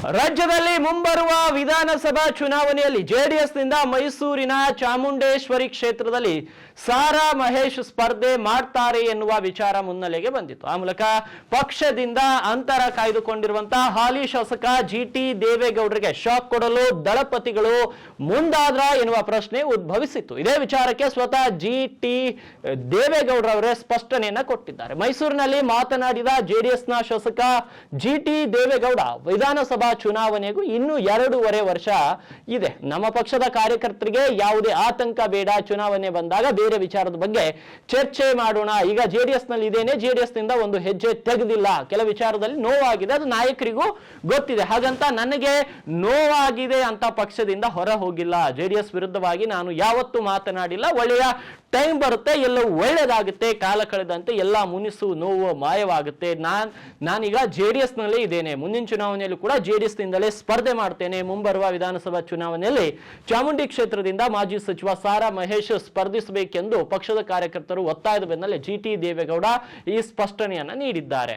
ರಾಜ್ಯದಲ್ಲಿ ಮುಂಬರುವ ವಿಧಾನಸಭಾ ಚುನಾವಣೆಯಲ್ಲಿ ಜೆಡಿಎಸ್ನಿಂದ ಮೈಸೂರಿನ ಚಾಮುಂಡೇಶ್ವರಿ ಕ್ಷೇತ್ರದಲ್ಲಿ ಸಾರಾ ಮಹೇಶ್ ಸ್ಪರ್ಧೆ ಮಾಡ್ತಾರೆ ಎನ್ನುವ ವಿಚಾರ ಮುನ್ನೆಲೆಗೆ ಬಂದಿತ್ತು. ಆ ಮೂಲಕ ಪಕ್ಷದಿಂದ ಅಂತರ ಕಾಯ್ದುಕೊಂಡಿರುವಂತಹ ಹಾಲಿ ಶಾಸಕ ಜಿಟಿ ದೇವೇಗೌಡರಿಗೆ ಶಾಕ್ ಕೊಡಲು ದಳಪತಿಗಳು ಮುಂದಾದ್ರ ಎನ್ನುವ ಪ್ರಶ್ನೆ ಉದ್ಭವಿಸಿತ್ತು. ಇದೇ ವಿಚಾರಕ್ಕೆ ಸ್ವತಃ ಜಿಟಿ ದೇವೇಗೌಡರವರೇ ಸ್ಪಷ್ಟನೆಯನ್ನ ಕೊಟ್ಟಿದ್ದಾರೆ. ಮೈಸೂರಿನಲ್ಲಿ ಮಾತನಾಡಿದ ಜೆಡಿಎಸ್ನ ಶಾಸಕ ಜಿಟಿ ದೇವೇಗೌಡ, ವಿಧಾನಸಭಾ ಚುನಾವಣೆಗೂ ಇನ್ನು 2.5 ವರ್ಷ ಇದೆ. ನಮ್ಮ ಪಕ್ಷದ ಕಾರ್ಯಕರ್ತರಿಗೆ ಯಾವುದೇ ಆತಂಕ ಬೇಡ. ಚುನಾವಣೆ ಬಂದಾಗ ಬೇರೆ ವಿಚಾರದ ಬಗ್ಗೆ ಚರ್ಚೆ ಮಾಡೋಣ. ಈಗ ಜೆಡಿಎಸ್ ನಲ್ಲಿ ಇದೇನೆ, ಜೆಡಿಎಸ್ ನಿಂದ ಒಂದು ಹೆಜ್ಜೆ ತೆಗೆದಿಲ್ಲ. ಕೆಲ ವಿಚಾರದಲ್ಲಿ ನೋವಾಗಿದೆ, ಅದು ನಾಯಕರಿಗೂ ಗೊತ್ತಿದೆ. ಹಾಗಂತ ನನಗೆ ನೋವಾಗಿದೆ ಅಂತ ಪಕ್ಷದಿಂದ ಹೊರ ಹೋಗಿಲ್ಲ. ಜೆಡಿಎಸ್ ವಿರುದ್ಧವಾಗಿ ನಾನು ಯಾವತ್ತೂ ಮಾತನಾಡಿಲ್ಲ. ಒಳ್ಳೆಯ ಟೈಮ್ ಬರುತ್ತೆ, ಎಲ್ಲವೂ ಒಳ್ಳೇದಾಗುತ್ತೆ. ಕಾಲ ಕಳೆದಂತೆ ಎಲ್ಲ ಮುನಿಸು ನೋವು ಮಾಯವಾಗುತ್ತೆ. ನಾನೀಗ ಜೆಡಿಎಸ್ ನಲ್ಲಿ ಇದ್ದೇನೆ. ಮುಂದಿನ ಚುನಾವಣೆಯಲ್ಲೂ ಕೂಡ ಜೆಡಿಎಸ್ ನಿಂದಲೇ ಸ್ಪರ್ಧೆ ಮಾಡ್ತೇನೆ. ಮುಂಬರುವ ವಿಧಾನಸಭಾ ಚುನಾವಣೆಯಲ್ಲಿ ಚಾಮುಂಡಿ ಕ್ಷೇತ್ರದಿಂದ ಮಾಜಿ ಸಚಿವ ಸಾರಾ ಮಹೇಶ್ ಸ್ಪರ್ಧಿಸಬೇಕೆಂದು ಪಕ್ಷದ ಕಾರ್ಯಕರ್ತರು ಒತ್ತಾಯದ ಬೆನ್ನಲ್ಲೇ ಜಿಟಿ ದೇವೇಗೌಡ ಈ ಸ್ಪಷ್ಟನೆಯನ್ನ ನೀಡಿದ್ದಾರೆ.